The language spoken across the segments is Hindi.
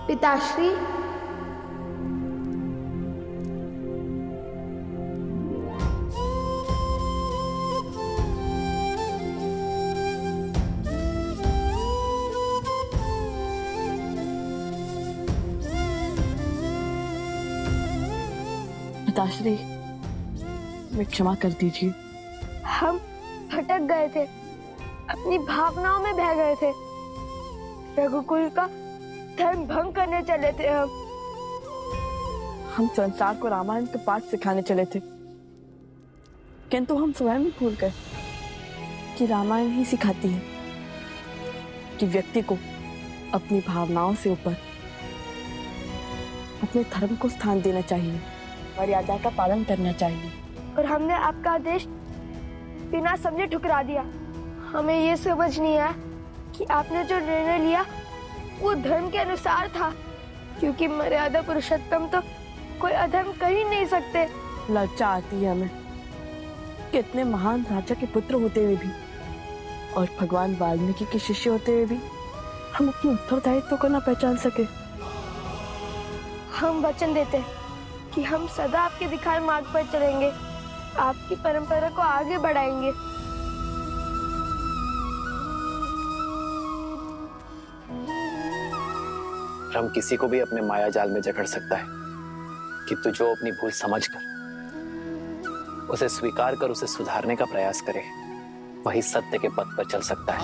पिताश्री, पिताश्री, मैं क्षमा कर दीजिए। हम भटक गए थे, अपनी भावनाओं में बह गए थे। रघुकुल का धर्म भंग करने चले थे हम संसार को रामायण के पाठ सिखाने चले थे, किंतु हम स्वयं ही भूल गए कि रामायण ही सिखाती है कि व्यक्ति को अपनी भावनाओं से ऊपर अपने धर्म को स्थान देना चाहिए, मर्यादा का पालन करना चाहिए। और हमने आपका आदेश बिना समझे ठुकरा दिया। हमें ये समझ नहीं आया कि आपने जो निर्णय लिया वो धर्म के अनुसार था, क्योंकि मर्यादा पुरुषोत्तम तो कोई अधर्म कर ही नहीं सकते। लज्जा आती है हमें कि इतने महान राजा के पुत्र होते हुए भी और भगवान वाल्मीकि के शिष्य होते हुए भी हम अपने उत्तरदायित्व को न पहचान सके। हम वचन देते हैं कि हम सदा आपके दिखाए मार्ग पर चलेंगे, आपकी परंपरा को आगे बढ़ाएंगे। हम किसी को भी अपने माया जाल में जकड़ सकता है, किंतु जो अपनी भूल समझकर उसे स्वीकार कर उसे सुधारने का प्रयास करे, वही सत्य के पथ पर चल सकता है।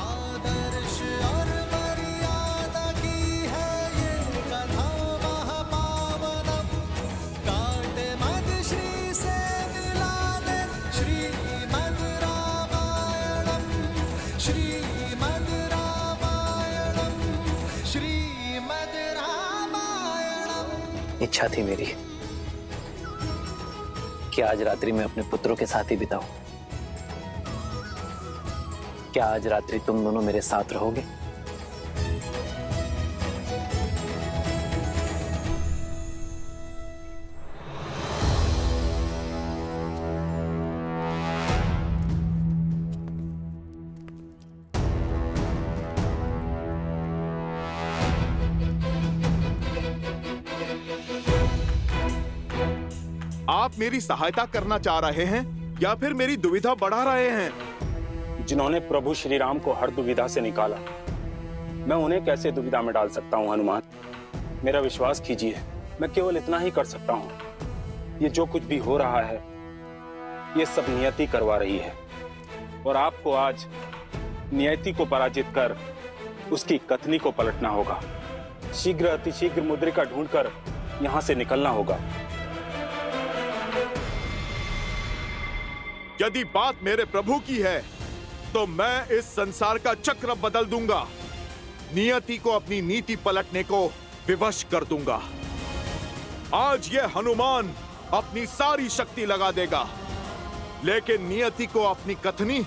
इच्छा थी मेरी कि आज रात्रि में अपने पुत्रों के साथ ही बिताऊं। क्या आज रात्रि तुम दोनों मेरे साथ रहोगे? आप मेरी सहायता करना चाह रहे हैं या फिर मेरी दुविधा बढ़ा रहे हैं? जिन्होंने प्रभु श्री राम को हर दुविधा से निकाला, मैं उन्हें कैसे दुविधा में डाल सकता हूं हनुमान? मेरा विश्वास कीजिए, मैं केवल इतना ही कर सकता हूं। ये जो कुछ भी हो रहा है, ये सब नियति करवा रही है, और आपको आज नियति को पराजित कर उसकी कथनी को पलटना होगा। शीघ्र अतिशीघ्र मुद्रिका ढूंढकर यहां से निकलना होगा। यदि बात मेरे प्रभु की है तो मैं इस संसार का चक्र बदल दूंगा, नियति को अपनी नीति पलटने को विवश कर दूंगा। आज ये हनुमान अपनी सारी शक्ति लगा देगा, लेकिन नियति को अपनी कथनी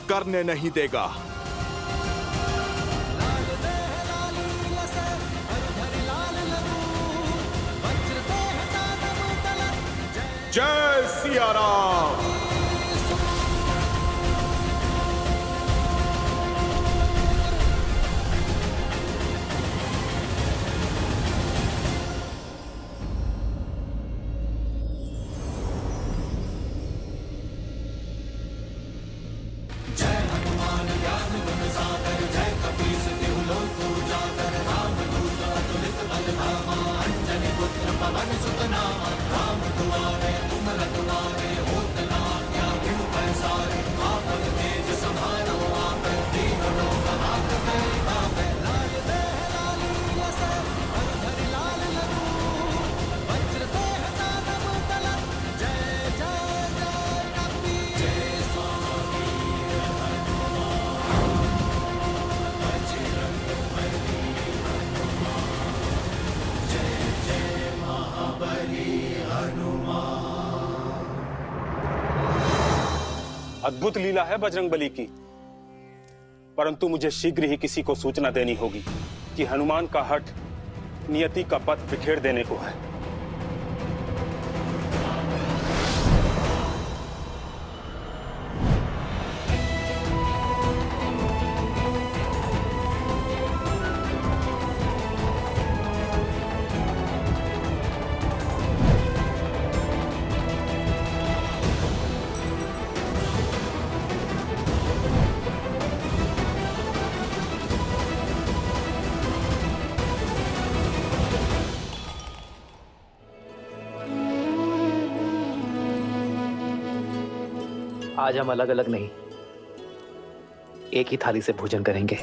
करने नहीं देगा। जय सिया राम। अद्भुत लीला है बजरंगबली की, परंतु मुझे शीघ्र ही किसी को सूचना देनी होगी कि हनुमान का हठ नियति का पथ बिखेर देने को है। आज हम अलग अलग नहीं, एक ही थाली से भोजन करेंगे।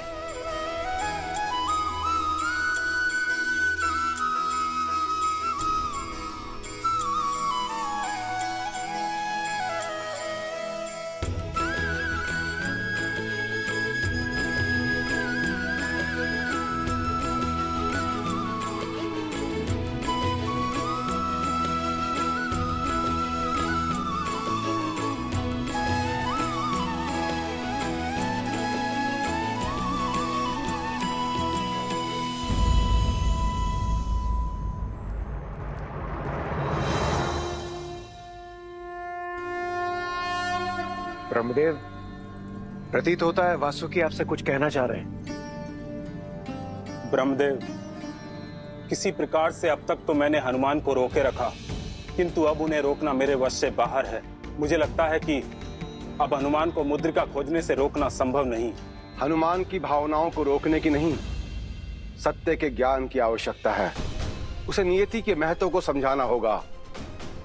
ब्रह्मदेव, प्रतीत होता है वासुकी आपसे कुछ कहना चाह रहे हैं। ब्रह्मदेव, किसी प्रकार से अब तक तो मैंने हनुमान को रोके रखा, किंतु अब उन्हें रोकना मेरे वश से बाहर है। मुझे लगता है कि अब हनुमान को मुद्रिका खोजने से रोकना संभव नहीं। हनुमान की भावनाओं को रोकने की नहीं, सत्य के ज्ञान की आवश्यकता है। उसे नियति के महत्व को समझाना होगा।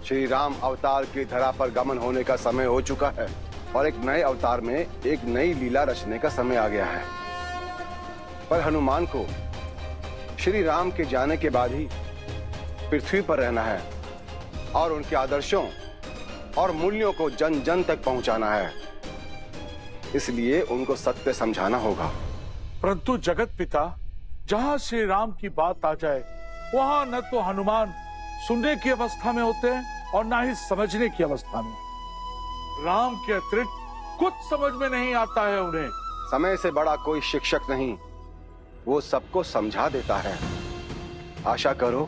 श्री राम अवतार की धरा पर गमन होने का समय हो चुका है और एक नए अवतार में एक नई लीला रचने का समय आ गया है। पर हनुमान को श्री राम के जाने के बाद ही पृथ्वी पर रहना है और उनके आदर्शों और मूल्यों को जन जन तक पहुंचाना है। इसलिए उनको सत्य समझाना होगा। परंतु जगत पिता, जहां श्री राम की बात आ जाए वहां न तो हनुमान सुनने की अवस्था में होते हैं और न ही समझने की अवस्था में। राम के अतिरिक्त कुछ समझ में नहीं आता है उन्हें। समय से बड़ा कोई शिक्षक नहीं, वो सबको समझा देता है। आशा करो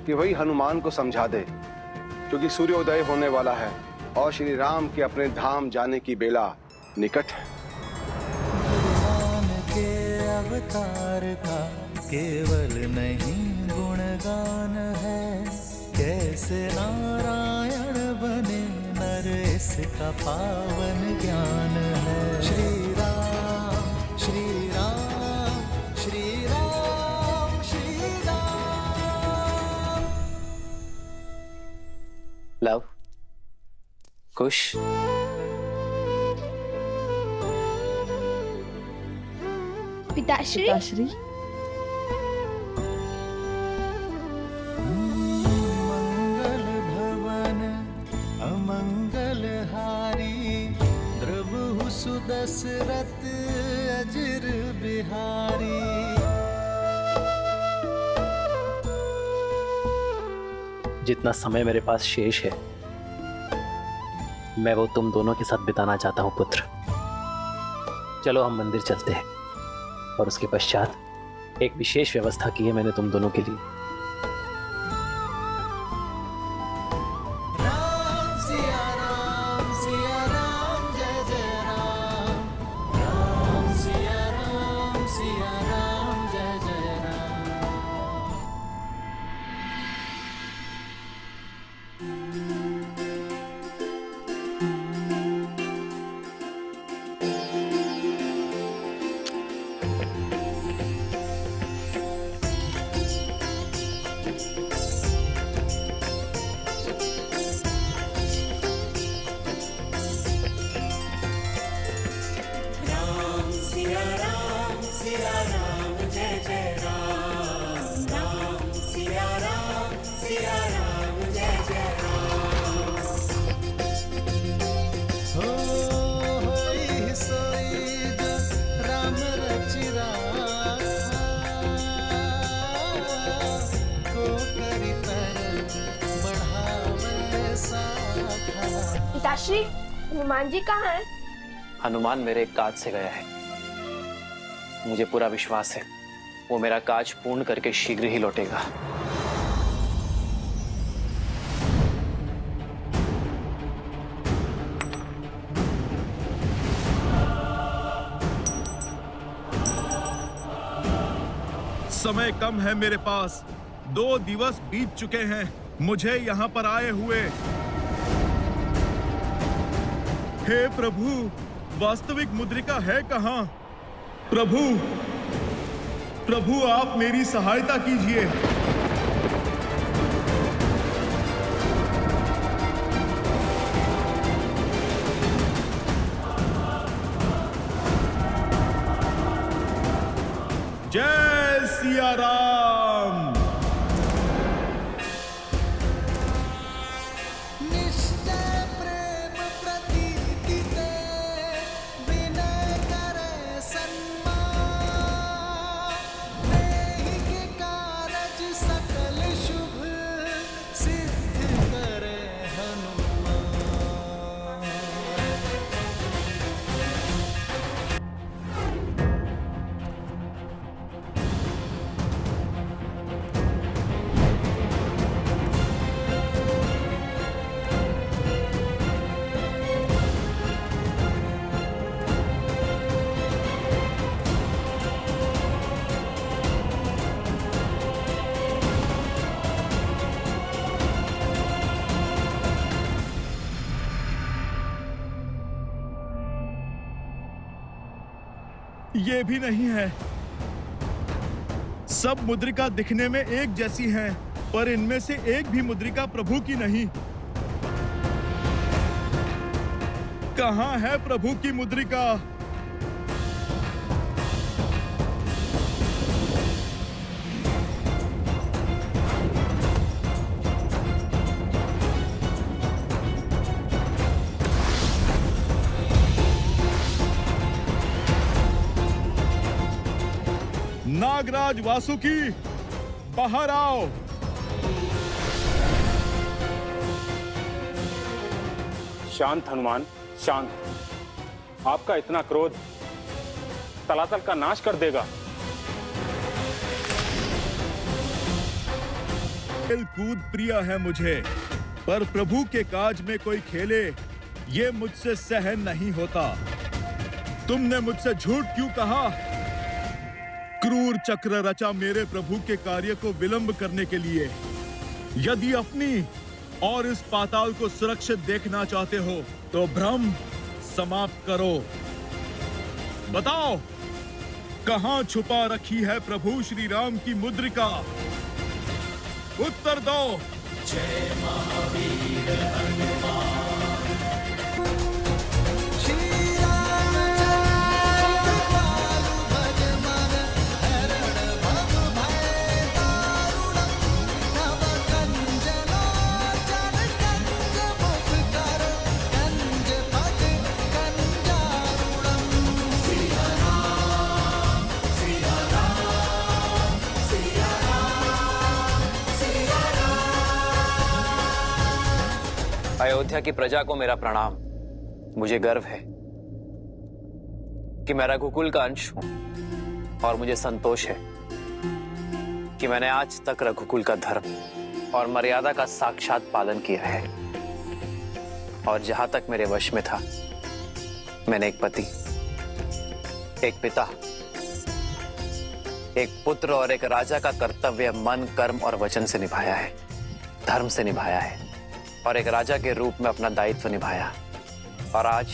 कि वही हनुमान को समझा दे, क्योंकि सूर्योदय होने वाला है और श्री राम के अपने धाम जाने की बेला निकट है। भगवान के अवतार का केवल नहीं गुणगान है, कैसे नारायण बने नर इसका पावन ज्ञान है। श्री राम श्री राम श्री राम श्री राम। लव, कुश, पिताश्री, पिताश्री, मंगल भवन अमंगल हारी, द्रवहु सुदशरथ अजर बिहारी। जितना समय मेरे पास शेष है मैं वो तुम दोनों के साथ बिताना चाहता हूं पुत्र। चलो हम मंदिर चलते हैं और उसके पश्चात एक विशेष व्यवस्था की है मैंने तुम दोनों के लिए। राम सिया राम जय जय राम। राम सिया राम जय जय राम। पिताश्री, हनुमान जी कहाँ हैं? हनुमान मेरे काज से गया है। मुझे पूरा विश्वास है वो मेरा काज पूर्ण करके शीघ्र ही लौटेगा। समय कम है मेरे पास, 2 दिवस बीत चुके हैं मुझे यहाँ पर आए हुए। हे प्रभु, वास्तविक मुद्रिका है कहाँ? प्रभु, प्रभु आप मेरी सहायता कीजिए। जय सिया राम। निश्चय प्रेम प्रतीति ते विनय करे सन्मान देहि के कारज सकल शुभ सिद्ध करे हनुमान। ये भी नहीं है। सब मुद्रिका दिखने में एक जैसी हैं, पर इनमें से एक भी मुद्रिका प्रभु की नहीं। कहां है प्रभु की मुद्रिका? नागराज वासुकी, बाहर आओ। शांत हनुमान, शांत। आपका इतना क्रोध तलातल का नाश कर देगा। खेल कूद प्रिय है मुझे, पर प्रभु के काज में कोई खेले ये मुझसे सहन नहीं होता। तुमने मुझसे झूठ क्यों कहा? क्रूर चक्र रचा मेरे प्रभु के कार्य को विलंब करने के लिए। यदि अपनी और इस पाताल को सुरक्षित देखना चाहते हो तो भ्रम समाप्त करो। बताओ, कहां छुपा रखी है प्रभु श्री राम की मुद्रिका? उत्तर दो। जय महावीर हनुमान। श्री रामचंद्र कृपालु भज मन हरण भव भय दारुणम्। नव कंज लोचन कंज मुख कर कंज पद कंजारुणम्। सिया राम, सिया राम, सिया राम, सिया अयोध्या की प्रजा को मेरा प्रणाम। मुझे गर्व है कि मैं रघुकुल का अंश हूं और मुझे संतोष है कि मैंने आज तक रघुकुल का धर्म और मर्यादा का साक्षात पालन किया है। और जहां तक मेरे वश में था, मैंने एक पति, एक पिता, एक पुत्र और एक राजा का कर्तव्य मन, कर्म और वचन से निभाया है, धर्म से निभाया है और एक राजा के रूप में अपना दायित्व निभाया। और आज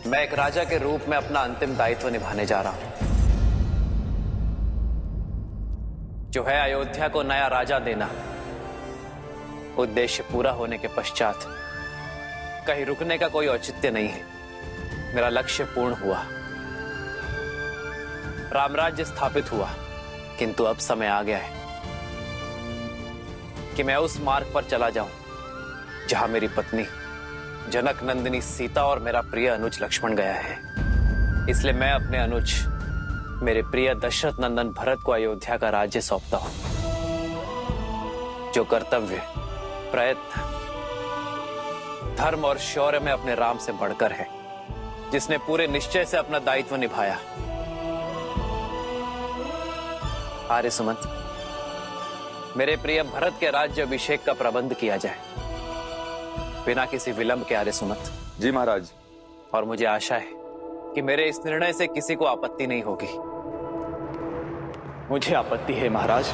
मैं एक राजा के रूप में अपना अंतिम दायित्व निभाने जा रहा हूं, जो है अयोध्या को नया राजा देना। उद्देश्य पूरा होने के पश्चात कहीं रुकने का कोई औचित्य नहीं है। मेरा लक्ष्य पूर्ण हुआ, रामराज्य स्थापित हुआ, किंतु अब समय आ गया है कि मैं उस मार्ग पर चला जाऊं जहां मेरी पत्नी जनक नंदिनी सीता और मेरा प्रिय अनुज लक्ष्मण गया है। इसलिए मैं अपने अनुज, मेरे प्रिय दशरथ नंदन भरत को अयोध्या का राज्य सौंपता हूं, जो कर्तव्य, प्रयत्न, धर्म और शौर्य में अपने राम से बढ़कर है, जिसने पूरे निश्चय से अपना दायित्व निभाया। आर्य सुमंत, मेरे प्रिय भरत के राज्य अभिषेक का प्रबंध किया जाए, बिना किसी विलंब के। आर्य सुमंत। जी महाराज। और मुझे आशा है कि मेरे इस निर्णय से किसी को आपत्ति नहीं होगी। मुझे आपत्ति है महाराज।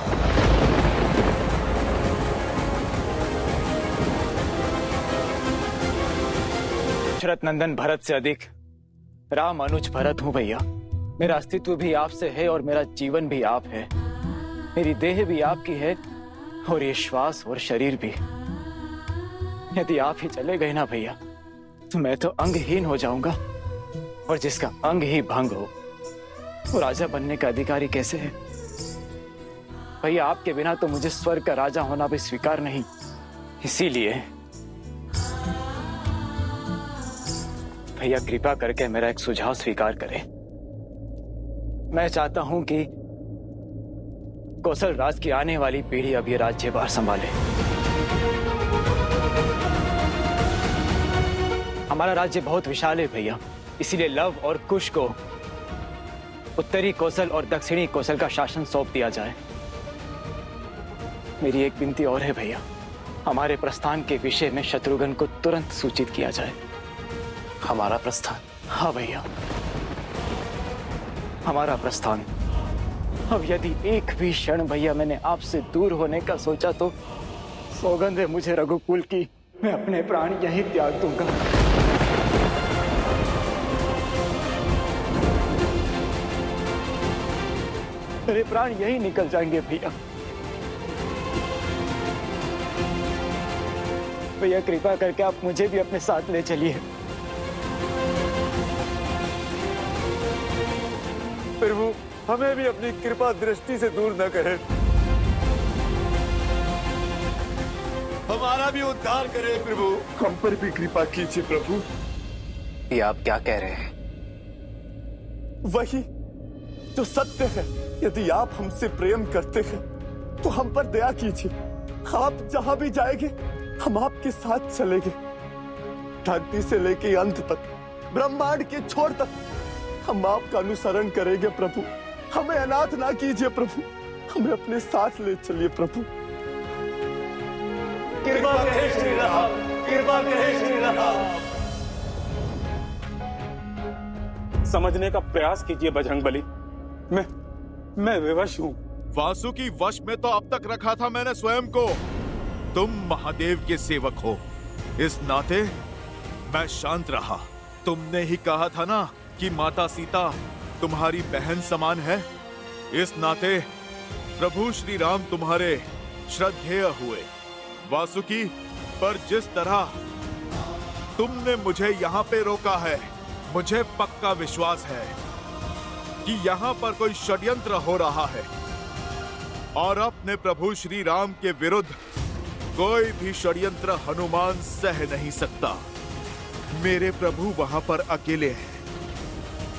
दशरथ नंदन भरत से अधिक राम अनुज भरत हूं भैया। मेरा अस्तित्व भी आपसे है और मेरा जीवन भी आप है। मेरी देह भी आपकी है और ये श्वास और शरीर भी। यदि आप ही चले गए ना भैया, तो मैं तो अंगहीन हो जाऊंगा, और जिसका अंग ही भंग हो वो राजा बनने का अधिकारी कैसे है? भैया आपके बिना तो मुझे स्वर्ग का राजा होना भी स्वीकार नहीं। इसीलिए भैया कृपा करके मेरा एक सुझाव स्वीकार करें। मैं चाहता हूं कि कौशल राज की आने वाली पीढ़ी अब ये राज्यभार संभाले। हमारा राज्य बहुत विशाल है भैया, इसीलिए लव और कुश को उत्तरी कौशल और दक्षिणी कौशल का शासन सौंप दिया जाए। मेरी एक विनती और है भैया, हमारे प्रस्थान के विषय में शत्रुघ्न को तुरंत सूचित किया जाए। हमारा प्रस्थान? हाँ भैया, हमारा प्रस्थान। अब यदि एक भी क्षण भैया मैंने आपसे दूर होने का सोचा तो सौगंध है मुझे रघुकुल की, मैं अपने प्राण यहीं त्याग दूंगा। मेरे प्राण यहीं निकल जाएंगे भैया। भैया कृपा करके आप मुझे भी अपने साथ ले चलिए। प्रभु, हमें भी अपनी कृपा दृष्टि से दूर न करें। हमारा भी उद्धार करें प्रभु। हम पर भी कृपा कीजिए प्रभु। ये आप क्या कह रहे हैं? वही जो सत्य है। यदि आप हमसे प्रेम करते हैं तो हम पर दया कीजिए। आप जहां भी जाएंगे हम आपके साथ चलेंगे। धरती से लेके अंत तक, ब्रह्मांड के छोर तक हम आपका अनुसरण करेंगे प्रभु। हमें अनाथ ना कीजिए प्रभु, हमें अपने साथ ले चलिए प्रभु। कृपा करें श्री राम, कृपा करें श्री राम। समझने का प्रयास कीजिए बजरंगबली। मैं विवश हूं। वासुकी वश में तो अब तक रखा था मैंने स्वयं को। तुम महादेव के सेवक हो, इस नाते मैं शांत रहा। तुमने ही कहा था ना कि माता सीता तुम्हारी बहन समान है। इस नाते प्रभु श्री राम तुम्हारे श्रद्धेय हुए। वासुकी, पर जिस तरह तुमने मुझे यहाँ पे रोका है, मुझे पक्का विश्वास है कि यहाँ पर कोई षड्यंत्र हो रहा है और अपने प्रभु श्री राम के विरुद्ध कोई भी षड्यंत्र हनुमान सह नहीं सकता। मेरे प्रभु वहां पर अकेले हैं,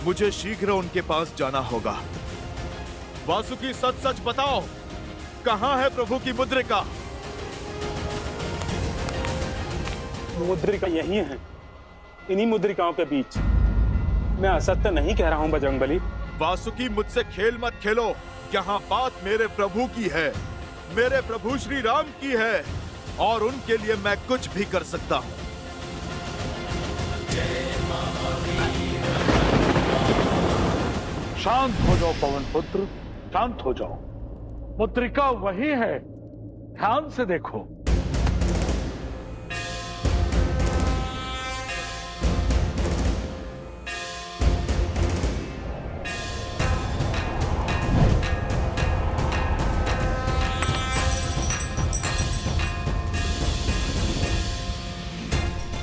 मुझे शीघ्र उनके पास जाना होगा। वासुकी, सच सच बताओ, कहां है प्रभु की मुद्रिका? मुद्रिका यही है, इन्हीं मुद्रिकाओं के बीच। मैं असत्य नहीं कह रहा हूं बजरंगबली। वासुकी, मुझसे खेल मत खेलो। यहाँ बात मेरे प्रभु की है, मेरे प्रभु श्री राम की है और उनके लिए मैं कुछ भी कर सकता हूँ। शांत हो जाओ पवन पुत्र, शांत हो जाओ। मुद्रिका वही है, ध्यान से देखो।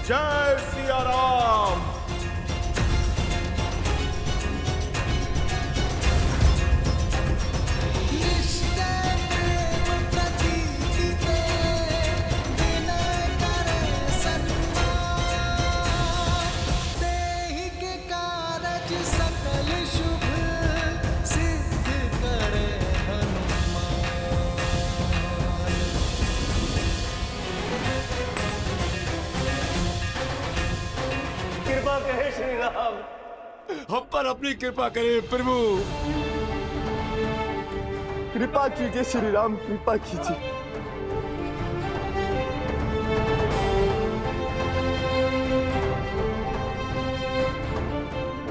जय सिया राम। कृपा करें श्री राम, हम पर अपनी कृपा करें प्रभु। कृपा कीजिए श्री राम, कृपा कीजिए।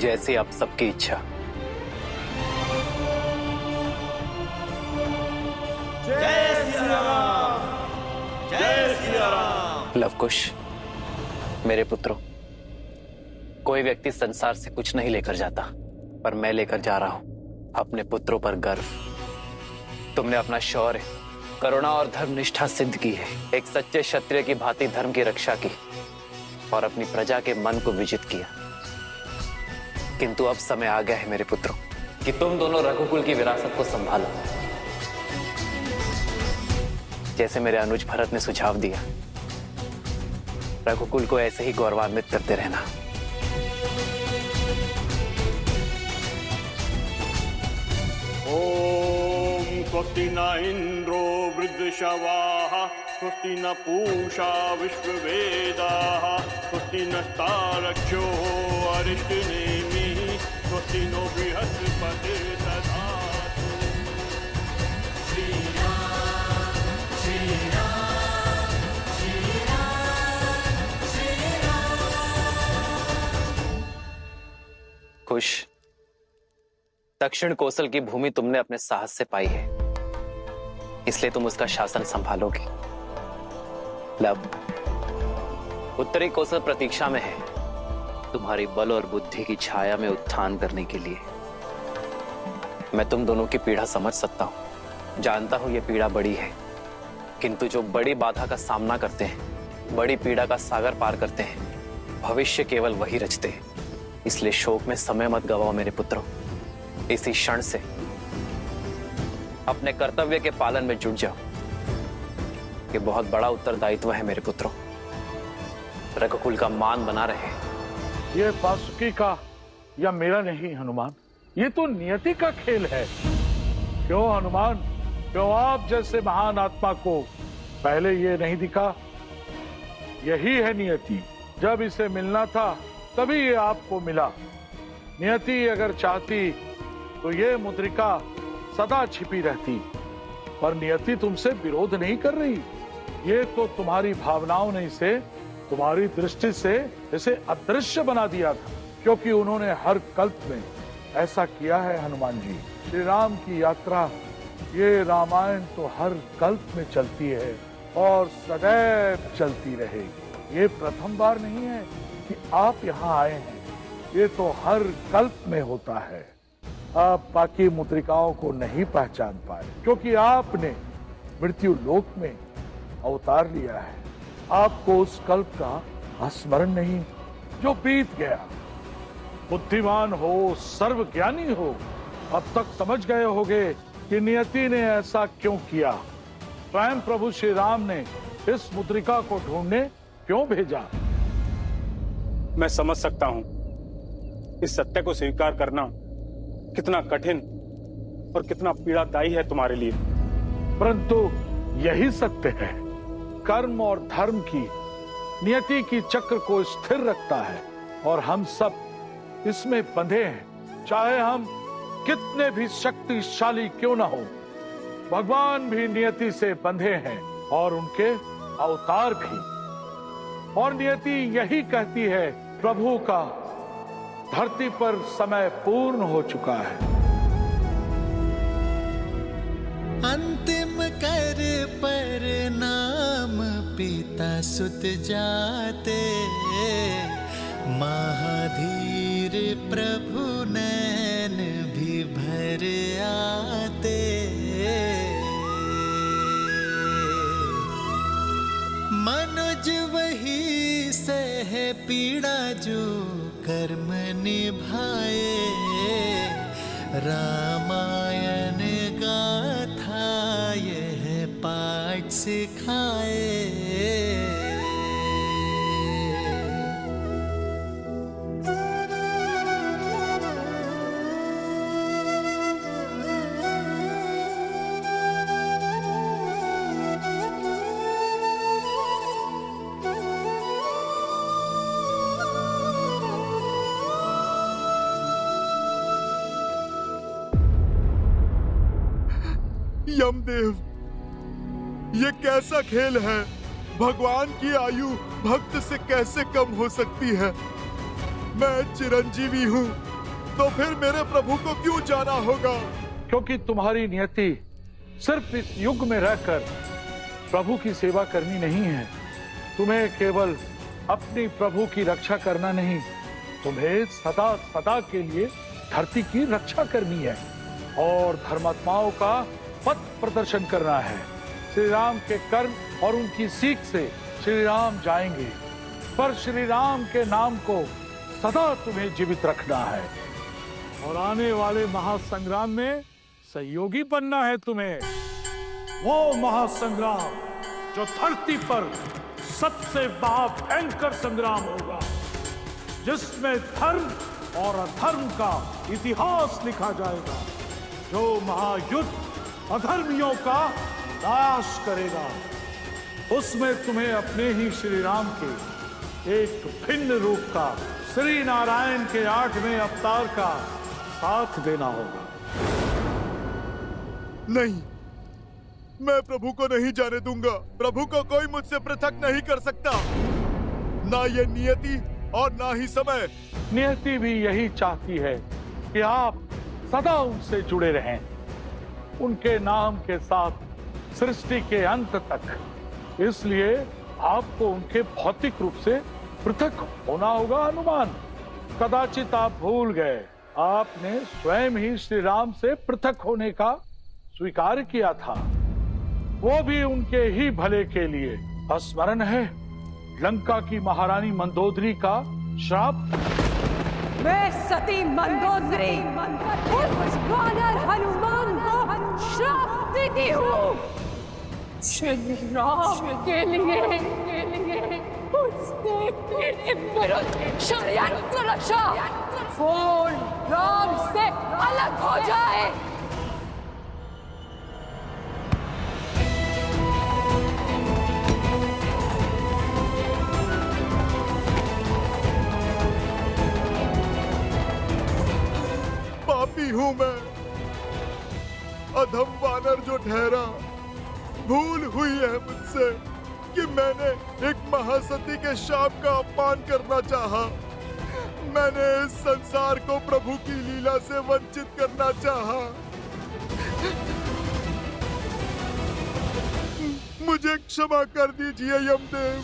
जैसे आप सबकी इच्छा। जय सिया राम, जय सिया राम। लवकुश, मेरे पुत्रों, कोई व्यक्ति संसार से कुछ नहीं लेकर जाता, पर मैं लेकर जा रहा हूं अपने पुत्रों पर गर्व। तुमने अपना शौर्य, करुणा और धर्मनिष्ठा सिद्ध की है। एक सच्चे क्षत्रिय की भांति धर्म की रक्षा की और अपनी प्रजा के मन को विजित किया। किंतु अब समय आ गया है मेरे पुत्रों, कि तुम दोनों रघुकुल की विरासत को संभालो, जैसे मेरे अनुज भरत ने सुझाव दिया। रघुकुल को ऐसे ही गौरवान्वित करते रहना। ओम स्वस्ति न इंद्रो वृद्धशवाः, स्वस्ति न पूषा विश्ववेदाः, स्वस्ति नस्तारक्षो अरिष्टनेमिः, स्वस्ति नो बृहस्पतिर्दधातु। खुश, दक्षिण कौशल की भूमि तुमने अपने साहस से पाई है, इसलिए तुम उसका शासन संभालोगे। लब उत्तरी कौशल प्रतीक्षा में है तुम्हारी बल और बुद्धि की छाया में उत्थान करने के लिए। मैं तुम दोनों की पीड़ा समझ सकता हूं, जानता हूं यह पीड़ा बड़ी है, किंतु जो बड़ी बाधा का सामना करते हैं, बड़ी पीड़ा का सागर पार करते हैं, भविष्य केवल वही रचते हैं। इसलिए शोक में समय मत गवाओ मेरे पुत्रों। इसी क्षण से अपने कर्तव्य के पालन में जुट जाओ। ये बहुत बड़ा उत्तरदायित्व है मेरे पुत्रों। रघुकुल का मान बना रहे। ये वासुकी का या मेरा नहीं हनुमान, ये तो नियति का खेल है। क्यों हनुमान, क्यों आप जैसे महान आत्मा को पहले ये नहीं दिखा? यही है नियति। जब इसे मिलना था तभी ये आपको मिला। नियति अगर चाहती तो ये मुद्रिका सदा छिपी रहती, पर नियति तुमसे विरोध नहीं कर रही। ये तो तुम्हारी भावनाओं ने इसे तुम्हारी दृष्टि से इसे अदृश्य बना दिया था, क्योंकि उन्होंने हर कल्प में ऐसा किया है। हनुमान जी, श्री राम की यात्रा, ये रामायण तो हर कल्प में चलती है और सदैव चलती रहेगी। ये प्रथम बार नहीं है कि आप यहाँ आए हैं, ये तो हर कल्प में होता है। आप बाकी मुद्रिकाओं को नहीं पहचान पाए, क्योंकि आपने मृत्यु लोक में अवतार लिया है। आपको उस कल्प का स्मरण नहीं जो बीत गया। बुद्धिमान हो, सर्वज्ञानी हो, अब तक समझ गए होंगे कि नियति ने ऐसा क्यों किया। स्वयं प्रभु श्री राम ने इस मुद्रिका को ढूंढने क्यों भेजा। मैं समझ सकता हूं इस सत्य को स्वीकार करना कितना कठिन और कितना पीड़ादायी है तुम्हारे लिए, परंतु यही सत्य है। कर्म और धर्म की नियति की चक्र को स्थिर रखता है और हम सब इसमें बंधे हैं। चाहे हम कितने भी शक्तिशाली क्यों ना हो, भगवान भी नियति से बंधे हैं और उनके अवतार भी। और नियति यही कहती है, प्रभु का धरती पर समय पूर्ण हो चुका है। अंतिम कर पर नाम पिता सुत जाते, महाधीर प्रभु नैन भी भर आते। मनुज वही सह पीड़ा जो कर्म निभाए, रामायण गाथा यह पाठ सिखाए। यमदेव, ये कैसा खेल है? भगवान की आयु भक्त से कैसे कम हो सकती है? मैं चिरंजीवी हूँ, तो फिर मेरे प्रभु को क्यों जाना होगा? क्योंकि तुम्हारी नियति सिर्फ इस युग में रहकर प्रभु की सेवा करनी नहीं है। तुम्हें केवल अपनी प्रभु की रक्षा करना नहीं, तुम्हें सदा सदा के लिए धरती की रक्षा करनी है और धर्मात्माओं का पथ प्रदर्शन करना है। श्री राम के कर्म और उनकी सीख से श्री राम जाएंगे, पर श्री राम के नाम को सदा तुम्हें जीवित रखना है। और आने वाले महासंग्राम में सहयोगी बनना है तुम्हें। वो महासंग्राम जो धरती पर सबसे महाभयंकर संग्राम होगा, जिसमें धर्म और अधर्म का इतिहास लिखा जाएगा, जो महायुद्ध अधर्मियों का नाश करेगा। उसमें तुम्हें अपने ही श्री राम के एक भिन्न रूप का, श्री नारायण के 8वें अवतार का साथ देना होगा। नहीं, मैं प्रभु को नहीं जाने दूंगा। प्रभु को कोई मुझसे पृथक नहीं कर सकता, ना ये नियति और ना ही समय। नियति भी यही चाहती है कि आप सदा उनसे जुड़े रहें, उनके नाम के साथ सृष्टि के अंत तक। इसलिए आपको उनके भौतिक रूप से पृथक होना होगा। हनुमान, कदाचित आप भूल गए, आपने स्वयं ही श्री राम से पृथक होने का स्वीकार किया था, वो भी उनके ही भले के लिए। स्मरण है लंका की महारानी मंदोदरी का श्राप? मैं सती मंदोदरी उस वानर हनुमान को श्राप देती हूँ। श्री राम के लिए उसने मेरे विरुद्ध षड्यंत्र रचा। फोन राम से अलग हो जाए। पापी हूं मैं, अधम वानर जो ठहरा। भूल हुई है मुझसे कि मैंने एक महासती के शाप का अपमान करना चाहा। मैंने इस संसार को प्रभु की लीला से वंचित करना चाहा। मुझे क्षमा कर दीजिए यमदेव,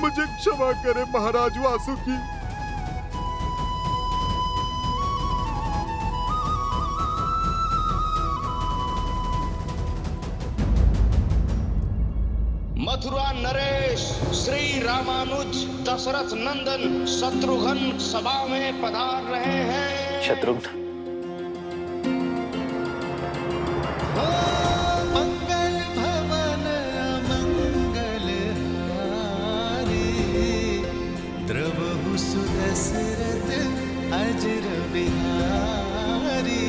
मुझे क्षमा करें महाराज वासुकी। मथुरा नरेश श्री रामानुज दशरथ नंदन शत्रुघ्न सभा में पधार रहे हैं। शत्रुघ्न, मंगल भवन मंगल हारी, द्रवहु सुदशरथ अजर बिहारी।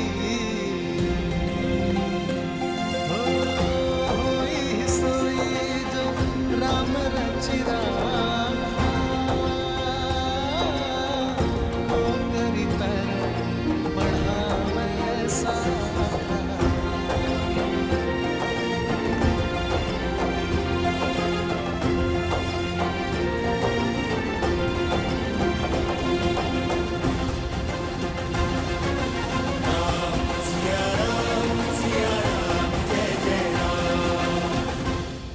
राम रचिरा कोंगरी तर बढ़ावे सा।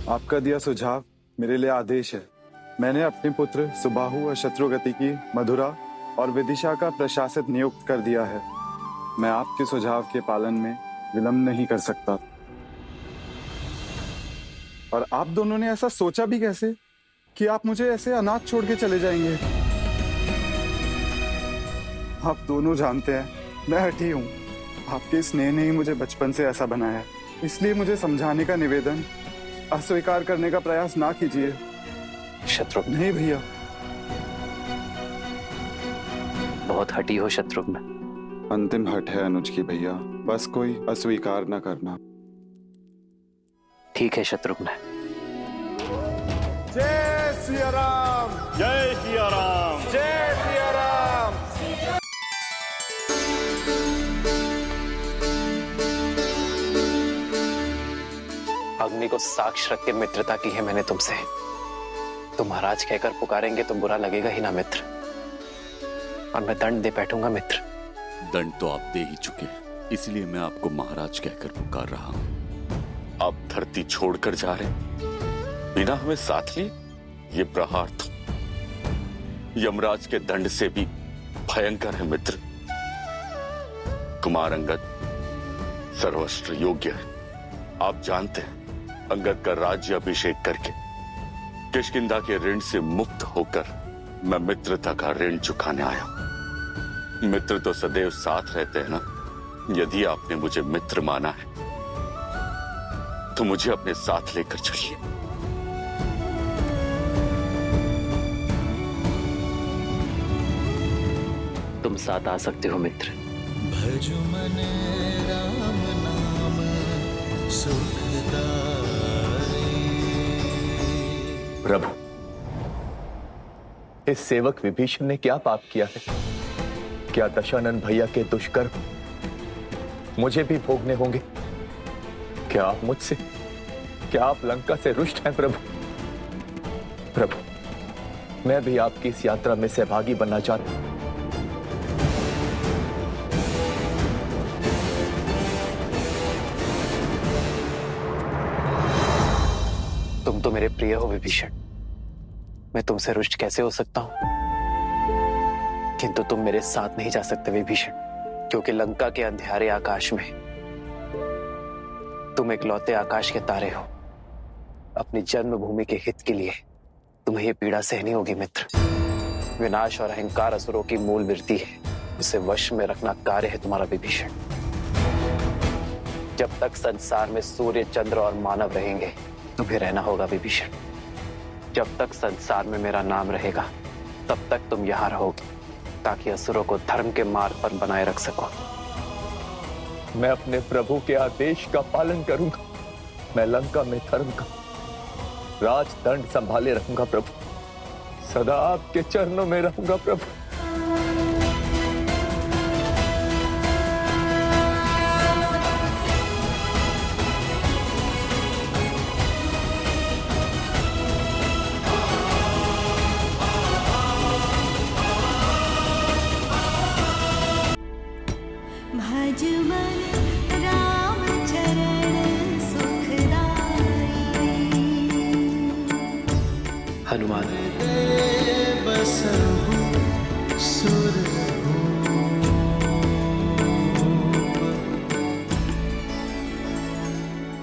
आपका दिया सुझाव मेरे लिए आदेश है। मैंने अपने पुत्र सुबाहु और शत्रुगति की मधुरा और विदिशा का प्रशासक नियुक्त कर दिया है। मैं आपके सुझाव के पालन में विलंब नहीं कर सकता। और आप दोनों ने ऐसा सोचा भी कैसे कि आप मुझे ऐसे अनाथ छोड़ के चले जाएंगे? आप दोनों जानते हैं मैं हठी हूँ। आपके स्नेह ने ही मुझे बचपन से ऐसा बनाया है, इसलिए मुझे समझाने का निवेदन अस्वीकार करने का प्रयास ना कीजिए। शत्रुघ्न, नहीं भैया। बहुत हठी हो शत्रुघ्न। अंतिम हट है अनुज की भैया, बस कोई अस्वीकार न करना। ठीक है शत्रुघ्न। जय सिया राम, जय सिया राम, जय सिया राम। अग्नि को साक्ष रख के मित्रता की है मैंने तुमसे। तुम महाराज कहकर पुकारेंगे तो बुरा लगेगा ही ना मित्र, और मैं दंड दे बैठूंगा मित्र। दंड तो आप दे ही चुके हैं, इसलिए मैं आपको महाराज कहकर पुकार रहा हूं। आप धरती छोड़कर जा रहे बिना हमें साथ लिए, ये प्रहार तो यमराज के दंड से भी भयंकर है मित्र। कुमार अंगद सर्वश्रेष्ठ योग्य है। आप जानते हैं अंगद का राज्य अभिषेक करके किष्किंधा के ऋण से मुक्त होकर मैं मित्रता का ऋण चुकाने आया। मित्र तो सदैव साथ रहते हैं ना। यदि आपने मुझे मित्र माना है तो मुझे अपने साथ लेकर चलिए। तुम साथ आ सकते हो मित्र। भजु मन राम नाम सुखदाई। प्रभु, इस सेवक विभीषण ने क्या पाप किया है? क्या दशानन भैया के दुष्कर्म मुझे भी भोगने होंगे? क्या आप मुझसे, क्या आप लंका से रुष्ट हैं प्रभु? प्रभु, मैं भी आपकी इस यात्रा में सहभागी बनना चाहता हूं। तुम तो मेरे प्रिय हो विभीषण, मैं तुमसे रुष्ट कैसे हो सकता हूं? किंतु तुम मेरे साथ नहीं जा सकते विभीषण, क्योंकि लंका के अंधेरे आकाश में तुम इकलौते आकाश के तारे हो। अपनी जन्मभूमि के हित के लिए तुम्हें यह पीड़ा सहनी होगी मित्र। विनाश और अहंकार असुरों की मूल वृत्ति है, उसे वश में रखना कार्य है तुम्हारा विभीषण। जब तक संसार में सूर्य, चंद्र और मानव रहेंगे तुम्हें रहना होगा विभीषण। जब तक संसार में मेरा नाम रहेगा तब तक तुम यहां रहोगे, ताकि असुरों को धर्म के मार्ग पर बनाए रख सको। मैं अपने प्रभु के आदेश का पालन करूंगा। मैं लंका में धर्म का राजदंड संभाले रखूंगा प्रभु। सदा आपके चरणों में रहूंगा प्रभु। भज मन राम चरण सुखदाई। हनुमान, बसहु सुर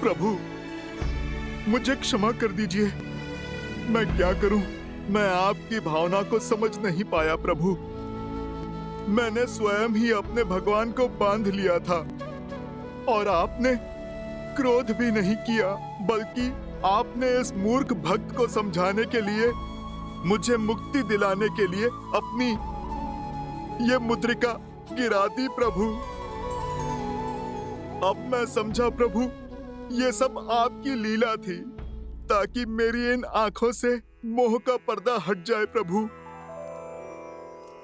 प्रभु, मुझे क्षमा कर दीजिए। मैं क्या करूं? मैं आपकी भावना को समझ नहीं पाया प्रभु। मैंने स्वयं ही अपने भगवान को बांध लिया था और आपने क्रोध भी नहीं किया, बल्कि आपने इस मूर्ख भक्त को समझाने के लिए, मुझे मुक्ति दिलाने के लिए अपनी ये मुद्रिका गिरा दी प्रभु। अब मैं समझा प्रभु, ये सब आपकी लीला थी, ताकि मेरी इन आंखों से मोह का पर्दा हट जाए प्रभु।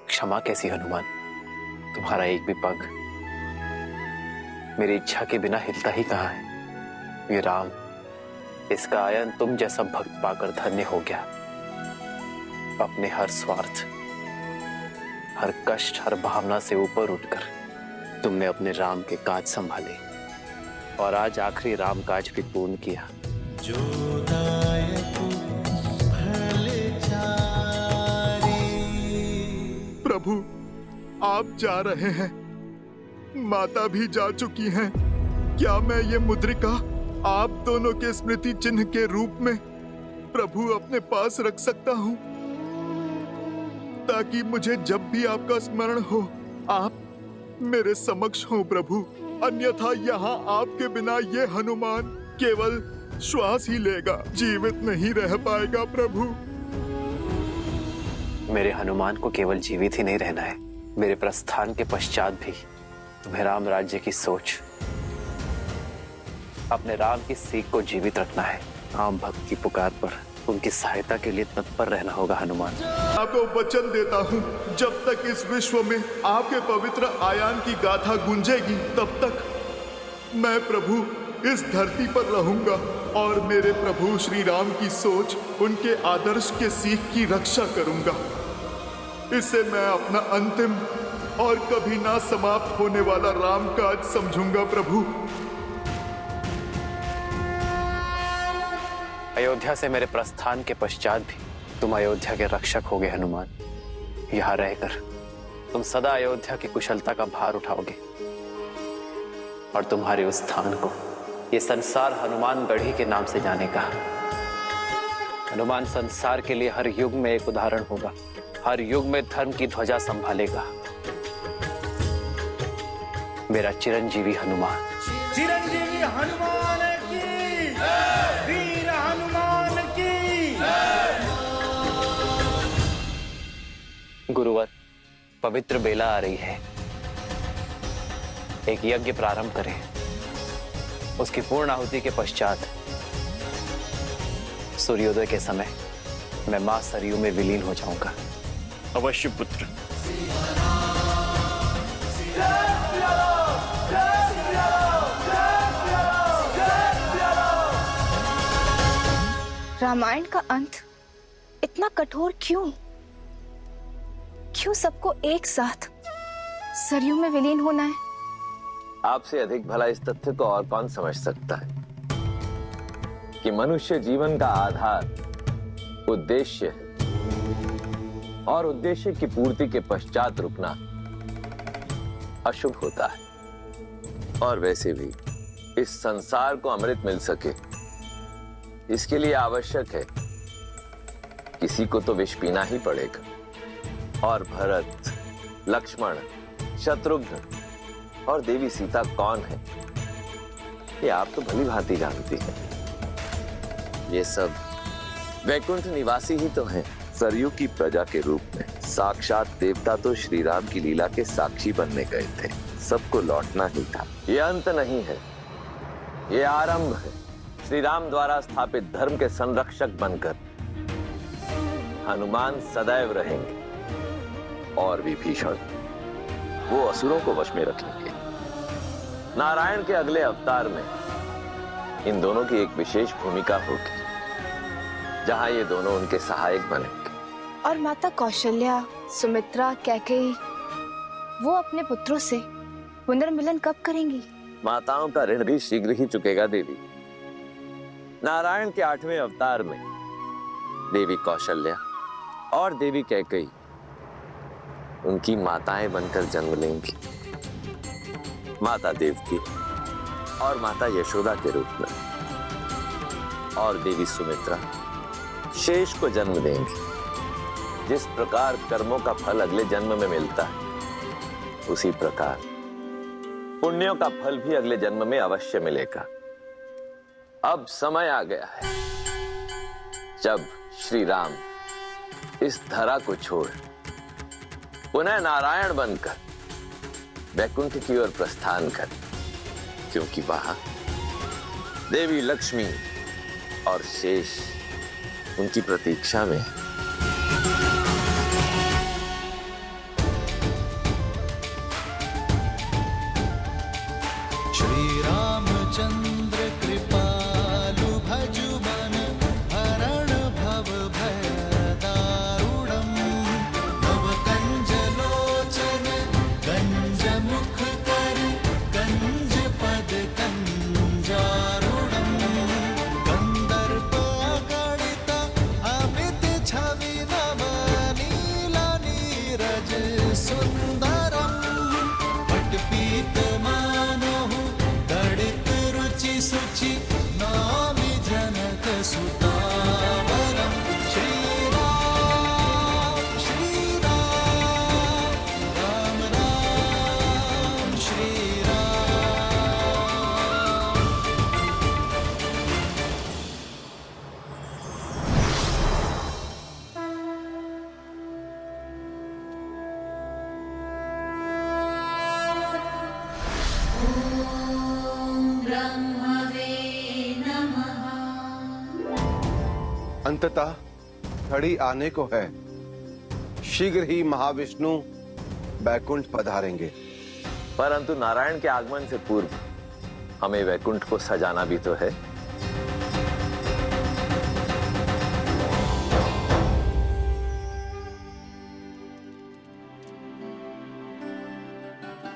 क्षमा कैसी हनुमान? तुम्हारा एक भी पग मेरी इच्छा के बिना हिलता ही कहाँ है। ये राम, इसका आयन तुम जैसा भक्त पाकर धन्य हो गया। अपने हर स्वार्थ, हर कष्ट, हर भावना से ऊपर उठकर तुमने अपने राम के काज संभाले और आज आखिरी राम काज भी पूर्ण किया। जो दायक फलचारी। प्रभु, आप जा रहे हैं, माता भी जा चुकी हैं। क्या मैं ये मुद्रिका आप दोनों के स्मृति चिन्ह के रूप में प्रभु अपने पास रख सकता हूं, ताकि मुझे जब भी आपका स्मरण हो आप मेरे समक्ष हो प्रभु। अन्यथा यहाँ आपके बिना ये हनुमान केवल श्वास ही लेगा, जीवित नहीं रह पाएगा प्रभु। मेरे हनुमान को केवल जीवित ही नहीं रहना है, मेरे प्रस्थान के पश्चात भी तुम्हें राम राज्य की सोच, अपने राम की सीख को जीवित रखना है। आम भक्त की पुकार पर उनकी सहायता के लिए तत्पर रहना होगा हनुमान। आपको वचन देता हूँ, जब तक इस विश्व में आपके पवित्र आयान की गाथा गूंजेगी, तब तक मैं प्रभु इस धरती पर रहूंगा और मेरे प्रभु श्री राम की सोच, उनके आदर्श के सीख की रक्षा करूंगा। इसे मैं अपना अंतिम और कभी ना समाप्त होने वाला राम काज समझूंगा प्रभु। अयोध्या से मेरे प्रस्थान के पश्चात भी तुम अयोध्या के रक्षक होगे हनुमान। यहाँ रहकर तुम सदा अयोध्या की कुशलता का भार उठाओगे और तुम्हारे उस स्थान को ये संसार हनुमान गढ़ी के नाम से जानेगा। हनुमान संसार के लिए हर युग में एक उदाहरण होगा, हर युग में धर्म की ध्वजा संभालेगा। मेरा चिरंजीवी हनुमान। चिरंजीवी हनुमान की, वीर हनुमान की। गुरुवर, पवित्र बेला आ रही है। एक यज्ञ प्रारंभ करें। उसकी पूर्ण आहुति के पश्चात सूर्योदय के समय मैं मां सरयू में विलीन हो जाऊंगा। अवश्य पुत्र। रामायण का अंत इतना कठोर क्यों? क्यों सबको एक साथ सरयू में विलीन होना है? आपसे अधिक भला इस तथ्य को और कौन समझ सकता है कि मनुष्य जीवन का आधार उद्देश्य है और उद्देश्य की पूर्ति के पश्चात रुकना अशुभ होता है। और वैसे भी इस संसार को अमृत मिल सके, इसके लिए आवश्यक है किसी को तो विष पीना ही पड़ेगा। और भरत, लक्ष्मण, शत्रुघ्न और देवी सीता कौन है, ये आप तो भली भांति जानती हैं। ये सब वैकुंठ निवासी ही तो हैं। सरयू की प्रजा के रूप में साक्षात देवता तो श्री राम की लीला के साक्षी बनने गए थे। सबको लौटना ही था। ये अंत नहीं है, ये आरंभ है। श्री राम द्वारा स्थापित धर्म के संरक्षक बनकर हनुमान सदैव रहेंगे और विभीषण वो असुरों को वश में रखेंगे। नारायण के अगले अवतार में इन दोनों की एक विशेष भूमिका होगी, जहां ये दोनों उनके सहायक बनेंगे। और माता कौशल्या, सुमित्रा, कैकेयी वो अपने पुत्रों से पुनर्मिलन कब करेंगी? माताओं का ऋण भी शीघ्र ही चुकेगा देवी। नारायण के 8वें अवतार में देवी कौशल्या और देवी कैकेयी उनकी माताएं बनकर जन्म लेंगी। माता देवकी और माता यशोदा के रूप में। और देवी सुमित्रा शेष को जन्म देंगी। जिस प्रकार कर्मों का फल अगले जन्म में मिलता है, उसी प्रकार पुण्यों का फल भी अगले जन्म में अवश्य मिलेगा। अब समय आ गया है जब श्री राम इस धरा को छोड़ पुनः नारायण बनकर वैकुंठ की ओर प्रस्थान कर, क्योंकि वहां देवी लक्ष्मी और शेष उनकी प्रतीक्षा में है। श्री रामचंद्र कृपालु भजु मन हरण भव भय दारुणम भव कंज लोचन कंज मुख कर कंज पद कंजारुणम गंधर्व गणित अमित छवि नव नीला नीरज सुंदरम पटपीत मानहु दड़ित रुचि सुचि नामि जनक सुतावरम श्री राम राम राम श्री अंततः घड़ी आने को है। शीघ्र ही महाविष्णु वैकुंठ पधारेंगे। परंतु नारायण के आगमन से पूर्व हमें वैकुंठ को सजाना भी तो है।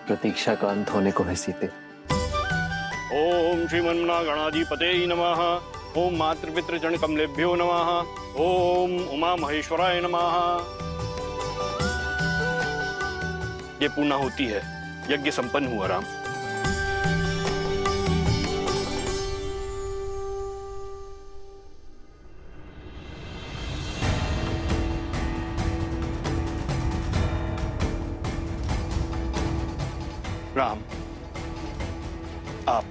प्रतीक्षा का अंत होने को है सीते। ओम श्रीमन्नागणाधिपते नमः। ओम मातृपितृजन कमलेभ्यो नमः। ओम उमा महेश्वराय नमः। ये पूर्ण होती है। यज्ञ संपन्न हुआ राम। राम, आप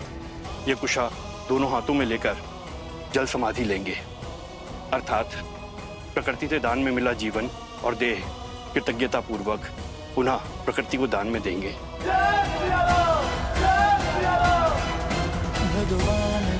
ये कुशा दोनों हाथों में लेकर जल समाधि लेंगे, अर्थात प्रकृति से दान में मिला जीवन और देह कृतज्ञता पूर्वक पुनः प्रकृति को दान में देंगे। भगवान